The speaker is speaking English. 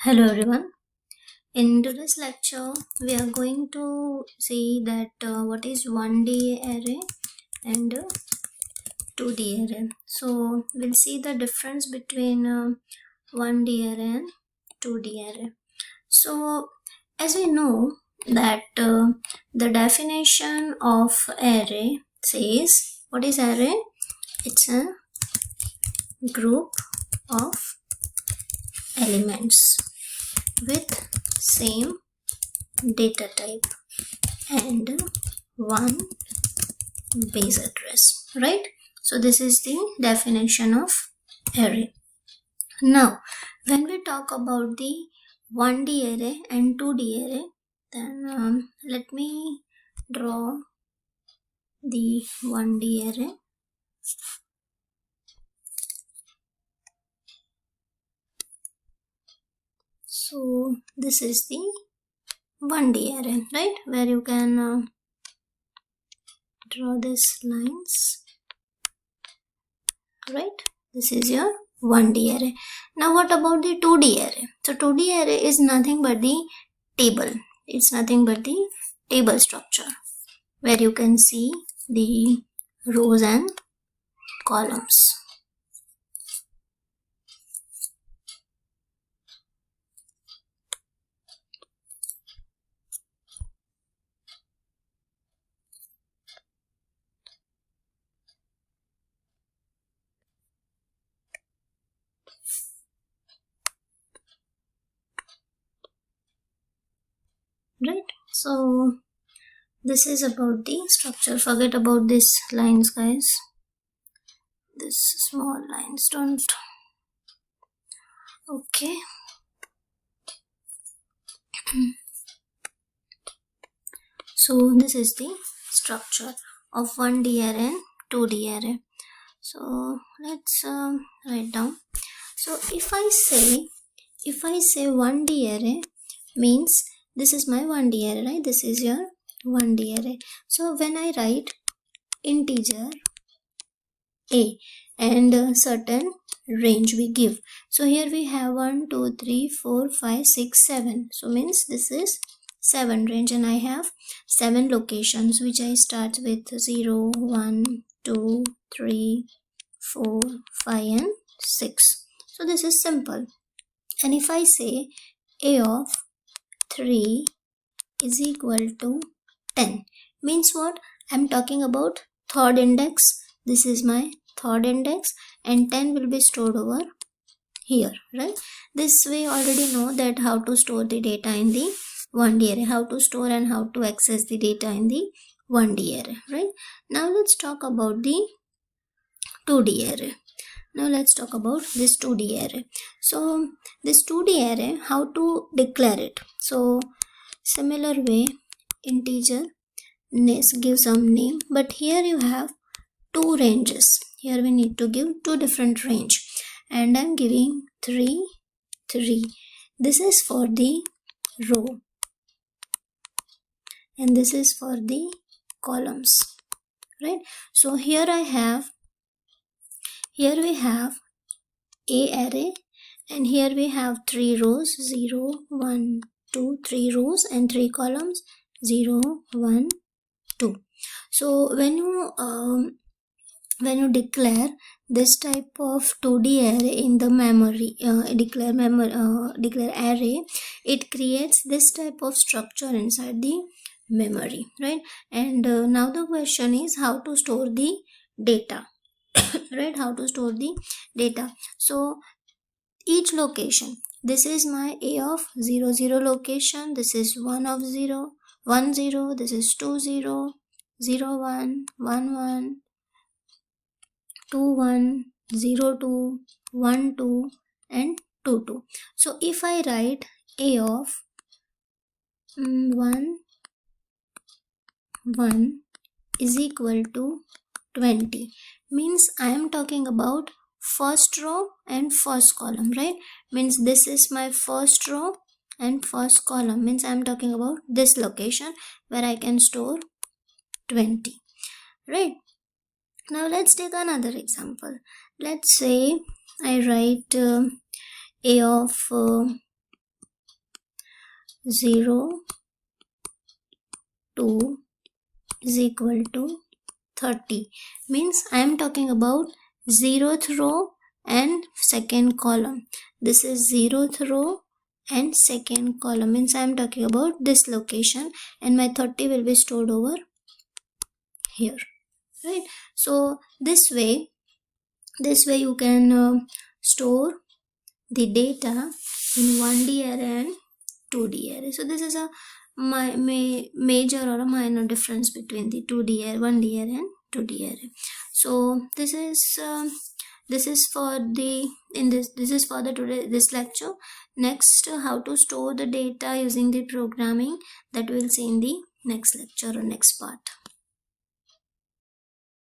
Hello everyone. In today's lecture, we are going to see that what is 1D array and 2D array. So we'll see the difference between 1D array and 2D array. So as we know that the definition of array says, what is array? It's a group of elements with same data type and one base address, right? So this is the definition of array. Now when we talk about the 1D array and 2D array, then let me draw the 1D array. So this is the 1D array, right, where you can draw these lines, right? This is your 1D array. Now what about the 2D array? So 2D array is nothing but the table. It's nothing but the table structure where you can see the rows and columns. Right, so this is about the structure. Forget about these lines, guys. This small lines don't. Okay. So this is the structure of 1D array and 2D array. So let's write down. So if I say 1D array means this is my 1D array, right? This is your 1D array. So when I write integer a and a certain range we give. So here we have 1, 2, 3, 4, 5, 6, 7. So means this is 7 range and I have 7 locations which I start with 0, 1, 2, 3, 4, 5 and 6. So this is simple. And if I say a of 3 is equal to 10, means what? I'm talking about third index. This is my third index and 10 will be stored over here, right? This way already know that how to store the data in the 1D array, how to store and how to access the data in the 1D array, right? Now let's talk about the 2D array. Now let's talk about this 2D array. So this 2D array, how to declare it? So similar way, integer give some name, but here you have two ranges. Here we need to give two different range and I'm giving 3, 3. This is for the row and this is for the columns, right? So here we have a array and here we have 3 rows, 0, 1, 2, 3 rows and 3 columns, 0, 1, 2. So when you declare this type of 2D array in the memory, declare array, it creates this type of structure inside the memory, right? And now the question is how to store the data. Right, how to store the data. So each location, this is my a of 0, 0 location, this is 1 of 0, 1, 0, this is 2, 0, 0, 1, 1, 1, 2, 1, 0, 2, 1, 2 and 2, 2. So if I write a of 1, 1 is equal to 20, means I am talking about first row and first column, right? Means this is my first row and first column, means I am talking about this location where I can store 20, right? Now let's take another example. Let's say I write a of 0, 2 is equal to 30. Means I am talking about 0th row and second column. This is 0th row and second column. Means I am talking about this location, and my 30 will be stored over here, right? So this way you can store the data in 1D array and 2D array. So this is a major or a minor difference between the 2D array, 1D array and 2D array. So this is for the this lecture. Next, how to store the data using the programming, that we'll see in the next lecture or next part.